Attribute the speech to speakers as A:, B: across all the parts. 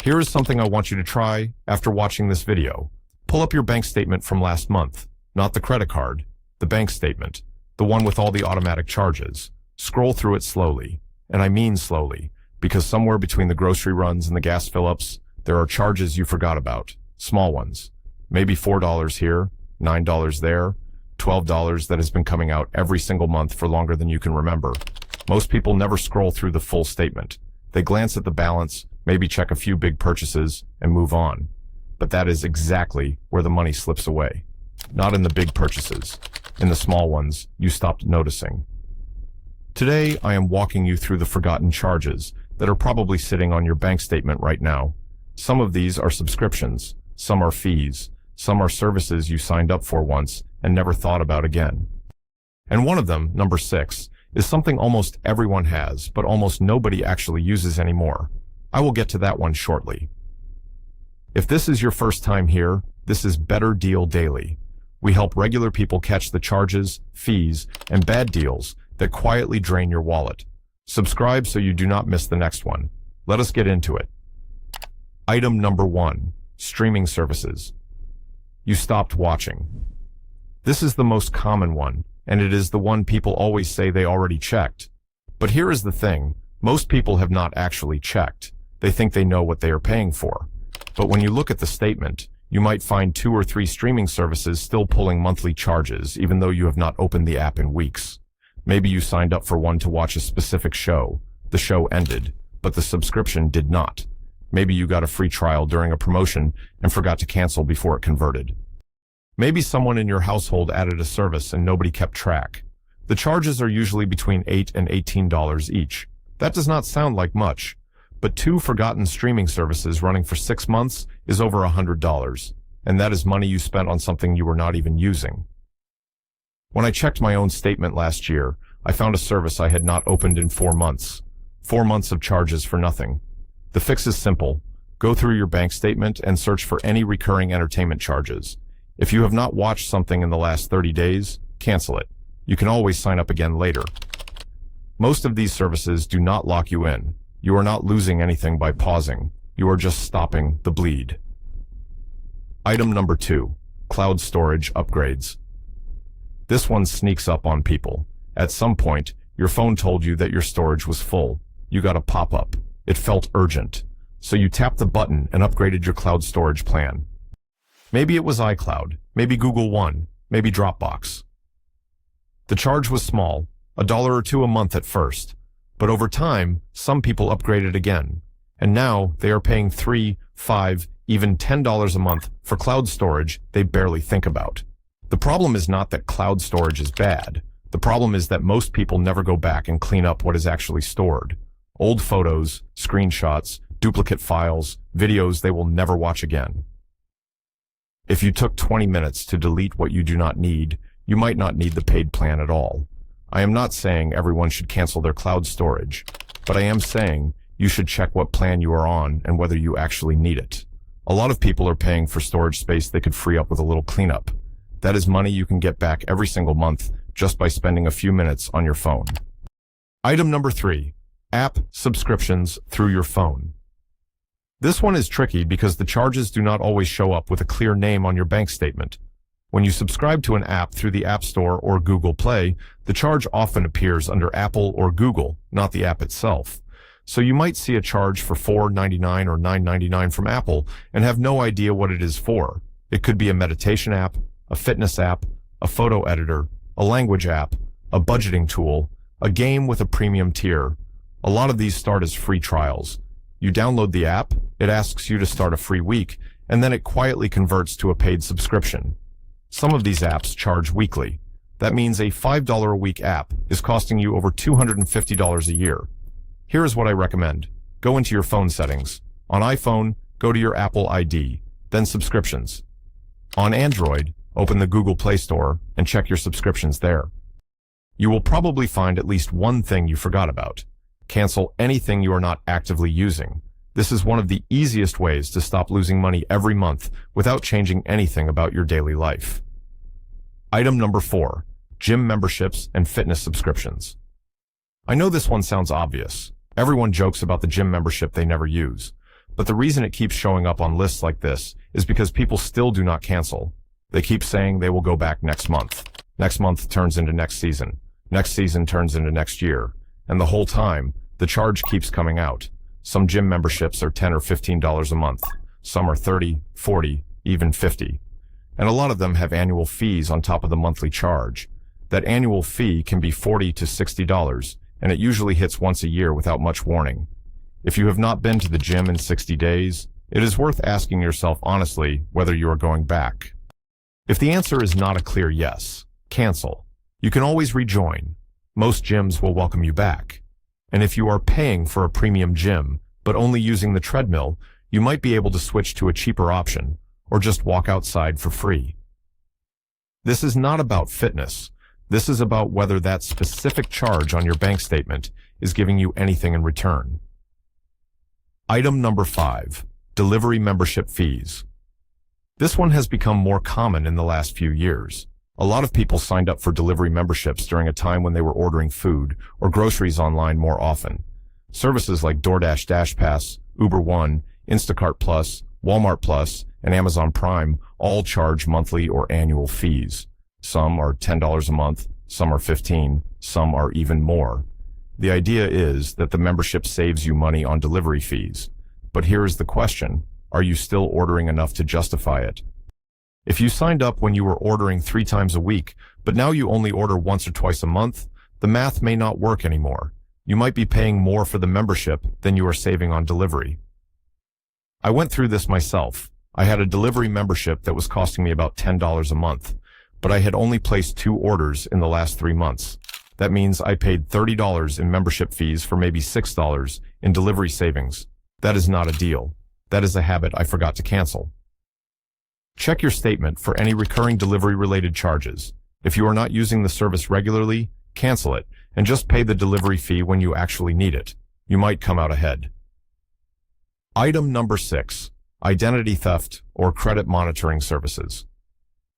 A: Here is something I want you to try after watching this video. Pull up your bank statement from last month, not the credit card, the bank statement, the one with all the automatic charges. Scroll through it slowly, and I mean slowly, because somewhere between the grocery runs and the gas fill-ups, there are charges you forgot about, small ones. Maybe $4 here, $9 there, $12 that has been coming out every single month for longer than you can remember. Most people never scroll through the full statement. They glance at the balance, maybe check a few big purchases, and move on. But that is exactly where the money slips away. Not in the big purchases. In the small ones, you stopped noticing. Today, I am walking you through the forgotten charges that are probably sitting on your bank statement right now. Some of these are subscriptions, some are fees, some are services you signed up for once and never thought about again. And one of them, number 6, is something almost everyone has, but almost nobody actually uses anymore. I will get to that one shortly. If this is your first time here, this is Better Deal Daily. We help regular people catch the charges, fees, and bad deals that quietly drain your wallet. Subscribe so you do not miss the next one. Let us get into it. Item number 1, streaming services. You stopped watching. This is the most common one, and it is the one people always say they already checked. But here is the thing, most people have not actually checked. They think they know what they are paying for. But when you look at the statement, you might find 2 or 3 streaming services still pulling monthly charges, even though you have not opened the app in weeks. Maybe you signed up for one to watch a specific show. The show ended, but the subscription did not. Maybe you got a free trial during a promotion and forgot to cancel before it converted. Maybe someone in your household added a service and nobody kept track. The charges are usually between $8 and $18 each. That does not sound like much, but 2 forgotten streaming services running for 6 months is over $100, and that is money you spent on something you were not even using. When I checked my own statement last year, I found a service I had not opened in 4 months. 4 months of charges for nothing. The fix is simple. Go through your bank statement and search for any recurring entertainment charges. If you have not watched something in the last 30 days, cancel it. You can always sign up again later. Most of these services do not lock you in. You are not losing anything by pausing. You are just stopping the bleed. Item number 2, cloud storage upgrades. This one sneaks up on people. At some point, your phone told you that your storage was full. You got a pop-up. It felt urgent. So you tapped the button and upgraded your cloud storage plan. Maybe it was iCloud, maybe Google One, maybe Dropbox. The charge was small, $1 or $2 a month at first. But over time, some people upgraded again. And now they are paying $3, $5, even $10 a month for cloud storage they barely think about. The problem is not that cloud storage is bad. The problem is that most people never go back and clean up what is actually stored. Old photos, screenshots, duplicate files, videos they will never watch again. If you took 20 minutes to delete what you do not need, you might not need the paid plan at all. I am not saying everyone should cancel their cloud storage, but I am saying you should check what plan you are on and whether you actually need it. A lot of people are paying for storage space they could free up with a little cleanup. That is money you can get back every single month just by spending a few minutes on your phone. Item number 3, app subscriptions through your phone. This one is tricky because the charges do not always show up with a clear name on your bank statement. When you subscribe to an app through the App Store or Google Play, the charge often appears under Apple or Google, not the app itself. So you might see a charge for $4.99 or $9.99 from Apple and have no idea what it is for. It could be a meditation app, a fitness app, a photo editor, a language app, a budgeting tool, a game with a premium tier. A lot of these start as free trials. You download the app, it asks you to start a free week, and then it quietly converts to a paid subscription. Some of these apps charge weekly. That means a $5 a week app is costing you over $250 a year. Here is what I recommend. Go into your phone settings. On iPhone, go to your Apple ID, then subscriptions. On Android, open the Google Play Store and check your subscriptions there. You will probably find at least one thing you forgot about. Cancel anything you are not actively using. This is one of the easiest ways to stop losing money every month without changing anything about your daily life. Item number 4, gym memberships and fitness subscriptions. I know this one sounds obvious. Everyone jokes about the gym membership they never use. But the reason it keeps showing up on lists like this is because people still do not cancel. They keep saying they will go back next month. Next month turns into next season. Next season turns into next year. And the whole time, the charge keeps coming out. Some gym memberships are $10 or $15 a month. Some are $30, $40, even $50. And a lot of them have annual fees on top of the monthly charge. That annual fee can be $40 to $60, and it usually hits once a year without much warning. If you have not been to the gym in 60 days, it is worth asking yourself honestly whether you are going back. If the answer is not a clear yes, cancel. You can always rejoin. Most gyms will welcome you back. And if you are paying for a premium gym, but only using the treadmill, you might be able to switch to a cheaper option, or just walk outside for free. This is not about fitness. This is about whether that specific charge on your bank statement is giving you anything in return. Item number 5, delivery membership fees. This one has become more common in the last few years. A lot of people signed up for delivery memberships during a time when they were ordering food or groceries online more often. Services like DoorDash DashPass, Uber One, Instacart Plus, Walmart Plus, and Amazon Prime all charge monthly or annual fees. Some are $10 a month, some are $15, some are even more. The idea is that the membership saves you money on delivery fees. But here is the question, are you still ordering enough to justify it? If you signed up when you were ordering 3 times a week, but now you only order once or twice a month, the math may not work anymore. You might be paying more for the membership than you are saving on delivery. I went through this myself. I had a delivery membership that was costing me about $10 a month, but I had only placed 2 orders in the last 3 months. That means I paid $30 in membership fees for maybe $6 in delivery savings. That is not a deal. That is a habit I forgot to cancel. Check your statement for any recurring delivery-related charges. If you are not using the service regularly, cancel it, and just pay the delivery fee when you actually need it. You might come out ahead. Item number 6, identity theft or credit monitoring services.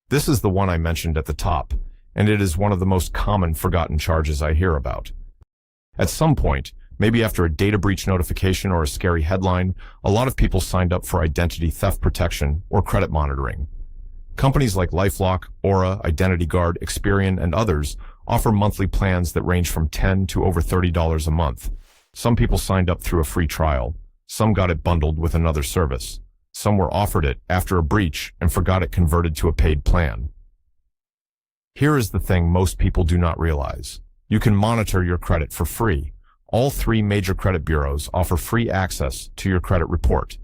A: This is the one I mentioned at the top, and it is one of the most common forgotten charges I hear about. At some point, maybe after a data breach notification or a scary headline, a lot of people signed up for identity theft protection or credit monitoring. Companies like LifeLock, Aura, Identity Guard, Experian, and others offer monthly plans that range from $10 to over $30 a month. Some people signed up through a free trial. Some got it bundled with another service. Some were offered it after a breach and forgot it converted to a paid plan. Here is the thing most people do not realize. You can monitor your credit for free. All 3 major credit bureaus offer free access to your credit report.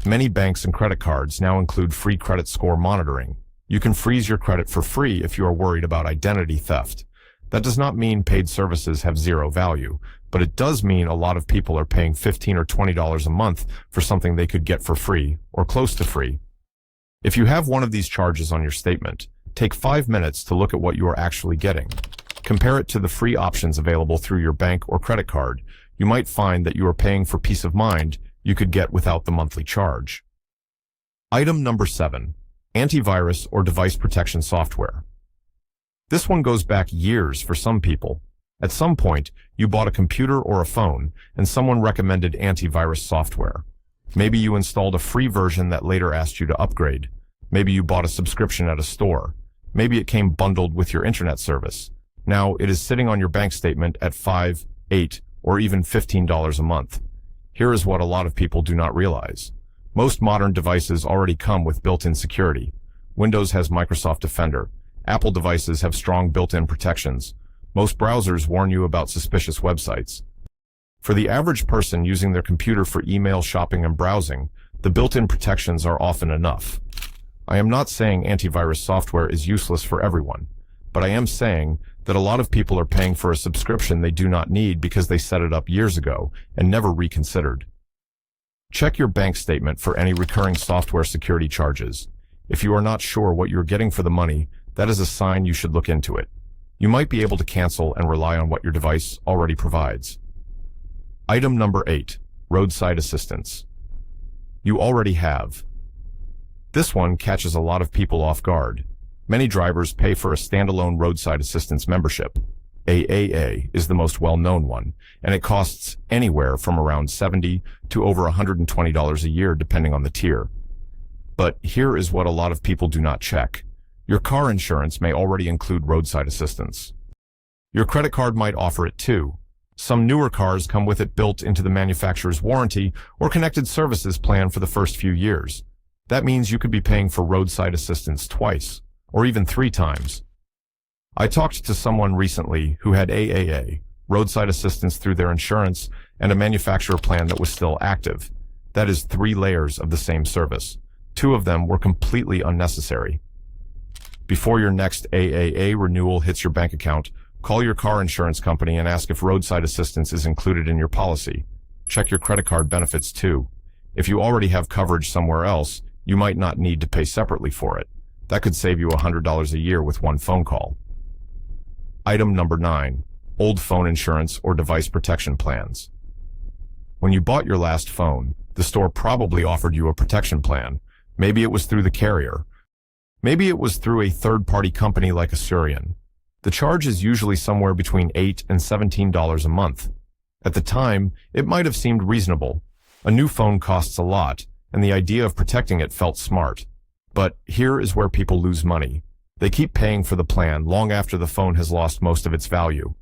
A: Many banks and credit cards now include free credit score monitoring. You can freeze your credit for free if you are worried about identity theft. That does not mean paid services have zero value, but it does mean a lot of people are paying $15 or $20 a month for something they could get for free or close to free. If you have one of these charges on your statement, take 5 minutes to look at what you are actually getting. Compare it to the free options available through your bank or credit card. You might find that you are paying for peace of mind you could get without the monthly charge. Item number 7, antivirus or device protection software. This one goes back years for some people. At some point, you bought a computer or a phone, and someone recommended antivirus software. Maybe you installed a free version that later asked you to upgrade. Maybe you bought a subscription at a store. Maybe it came bundled with your internet service. Now it is sitting on your bank statement at $5, $8, or even $15 a month. Here is what a lot of people do not realize. Most modern devices already come with built-in security. Windows has Microsoft Defender. Apple devices have strong built-in protections. Most browsers warn you about suspicious websites. For the average person using their computer for email, shopping, and browsing, the built-in protections are often enough. I am not saying antivirus software is useless for everyone, but I am saying that a lot of people are paying for a subscription they do not need because they set it up years ago and never reconsidered. Check your bank statement for any recurring software security charges. If you are not sure what you're getting for the money, that is a sign you should look into it. You might be able to cancel and rely on what your device already provides. Item number 8, roadside assistance. You already have. This one catches a lot of people off guard. Many drivers pay for a standalone roadside assistance membership. AAA is the most well-known one, and it costs anywhere from around $70 to over $120 a year depending on the tier. But here is what a lot of people do not check. Your car insurance may already include roadside assistance. Your credit card might offer it too. Some newer cars come with it built into the manufacturer's warranty or connected services plan for the first few years. That means you could be paying for roadside assistance twice, or even 3 times. I talked to someone recently who had AAA, roadside assistance through their insurance, and a manufacturer plan that was still active. That is 3 layers of the same service. 2 of them were completely unnecessary. Before your next AAA renewal hits your bank account, call your car insurance company and ask if roadside assistance is included in your policy. Check your credit card benefits too. If you already have coverage somewhere else, you might not need to pay separately for it. That could save you $100 a year with 1 phone call. Item number 9, old phone insurance or device protection plans. When you bought your last phone, the store probably offered you a protection plan. Maybe it was through the carrier. Maybe it was through a third-party company like Asurion. The charge is usually somewhere between $8 and $17 a month. At the time, it might have seemed reasonable. A new phone costs a lot, and the idea of protecting it felt smart. But here is where people lose money. They keep paying for the plan long after the phone has lost most of its value.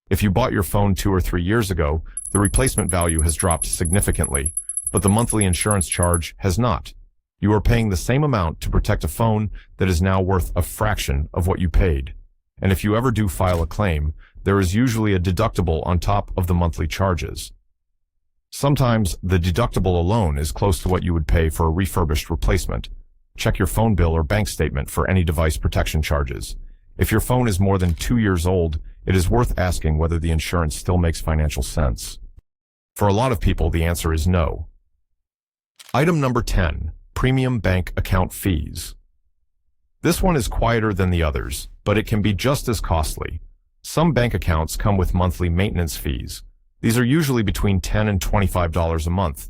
A: If you bought your phone 2 or 3 years ago, the replacement value has dropped significantly, but the monthly insurance charge has not. You are paying the same amount to protect a phone that is now worth a fraction of what you paid. And if you ever do file a claim, there is usually a deductible on top of the monthly charges. Sometimes the deductible alone is close to what you would pay for a refurbished replacement. Check your phone bill or bank statement for any device protection charges. If your phone is more than 2 years old, it is worth asking whether the insurance still makes financial sense. For a lot of people, the answer is no. Item number 10, premium bank account fees. This one is quieter than the others, but it can be just as costly. Some bank accounts come with monthly maintenance fees. These are usually between $10 and $25 a month.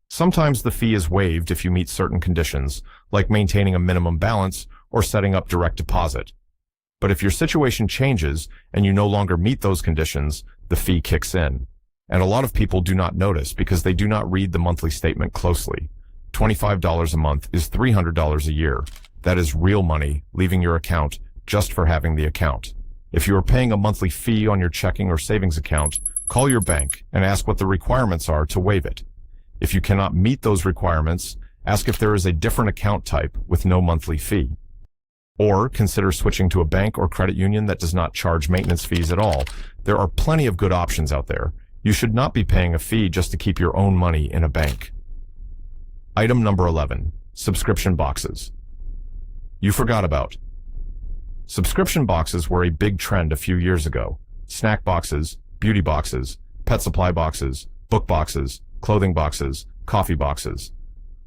A: Sometimes the fee is waived if you meet certain conditions, like maintaining a minimum balance or setting up direct deposit. But if your situation changes and you no longer meet those conditions, the fee kicks in. And a lot of people do not notice because they do not read the monthly statement closely. $25 a month is $300 a year. That is real money leaving your account just for having the account. If you are paying a monthly fee on your checking or savings account, call your bank and ask what the requirements are to waive it. If you cannot meet those requirements, ask if there is a different account type with no monthly fee. Or consider switching to a bank or credit union that does not charge maintenance fees at all. There are plenty of good options out there. You should not be paying a fee just to keep your own money in a bank. Item number 11, subscription boxes. You forgot about. Subscription boxes were a big trend a few years ago. Snack boxes, beauty boxes, pet supply boxes, book boxes, clothing boxes, coffee boxes.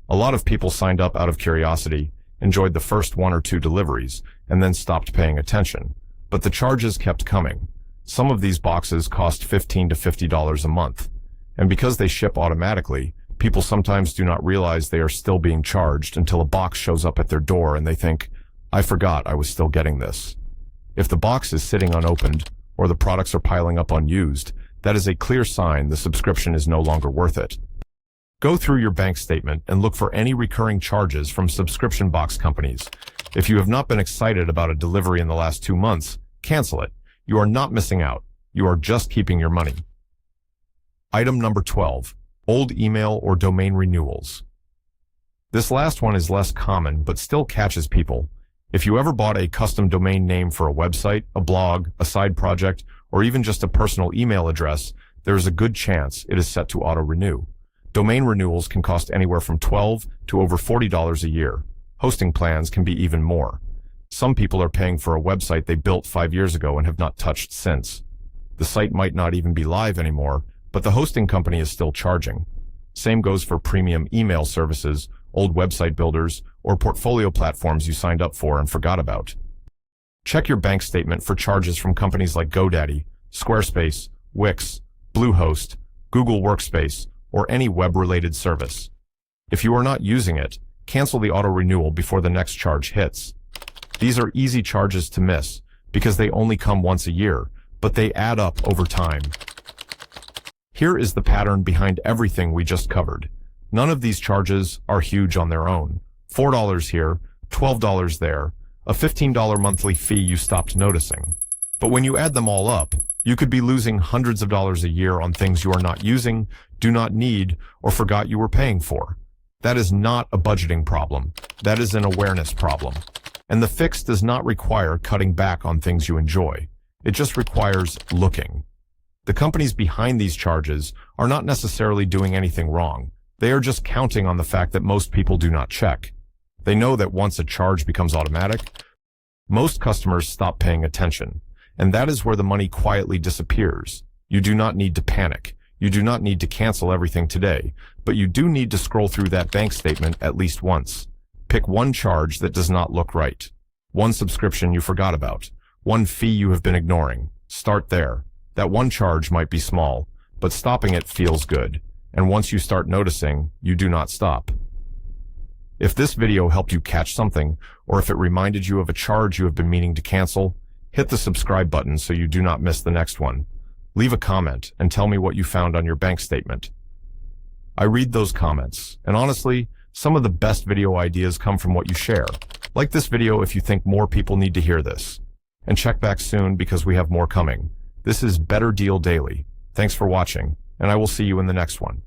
A: A lot of people signed up out of curiosity, enjoyed the first 1 or 2 deliveries, and then stopped paying attention. But the charges kept coming. Some of these boxes cost $15 to $50 a month. And because they ship automatically, people sometimes do not realize they are still being charged until a box shows up at their door and they think, I forgot I was still getting this. If the box is sitting unopened, or the products are piling up unused, that is a clear sign the subscription is no longer worth it. Go through your bank statement and look for any recurring charges from subscription box companies. If you have not been excited about a delivery in the last 2 months, cancel it. You are not missing out. You are just keeping your money. Item number 12, old email or domain renewals. This last one is less common, but still catches people. If you ever bought a custom domain name for a website, a blog, a side project, or even just a personal email address, there is a good chance it is set to auto-renew. Domain renewals can cost anywhere from $12 to over $40 a year. Hosting plans can be even more. Some people are paying for a website they built 5 years ago and have not touched since. The site might not even be live anymore, but the hosting company is still charging. Same goes for premium email services, old website builders, or portfolio platforms you signed up for and forgot about. Check your bank statement for charges from companies like GoDaddy, Squarespace, Wix, Bluehost, Google Workspace, or any web-related service. If you are not using it, cancel the auto-renewal before the next charge hits. These are easy charges to miss because they only come once a year, but they add up over time. Here is the pattern behind everything we just covered. None of these charges are huge on their own. $4 here, $12 there, a $15 monthly fee you stopped noticing. But when you add them all up, you could be losing hundreds of dollars a year on things you are not using, do not need, or forgot you were paying for. That is not a budgeting problem. That is an awareness problem. And the fix does not require cutting back on things you enjoy. It just requires looking. The companies behind these charges are not necessarily doing anything wrong. They are just counting on the fact that most people do not check. They know that once a charge becomes automatic, most customers stop paying attention. And that is where the money quietly disappears. You do not need to panic. You do not need to cancel everything today, but you do need to scroll through that bank statement at least once. Pick one charge that does not look right. One subscription you forgot about. One fee you have been ignoring. Start there. That one charge might be small, but stopping it feels good. And once you start noticing, you do not stop. If this video helped you catch something, or if it reminded you of a charge you have been meaning to cancel, hit the subscribe button so you do not miss the next one. Leave a comment and tell me what you found on your bank statement. I read those comments, and honestly, some of the best video ideas come from what you share. Like this video if you think more people need to hear this. And check back soon because we have more coming. This is Better Deal Daily. Thanks for watching, and I will see you in the next one.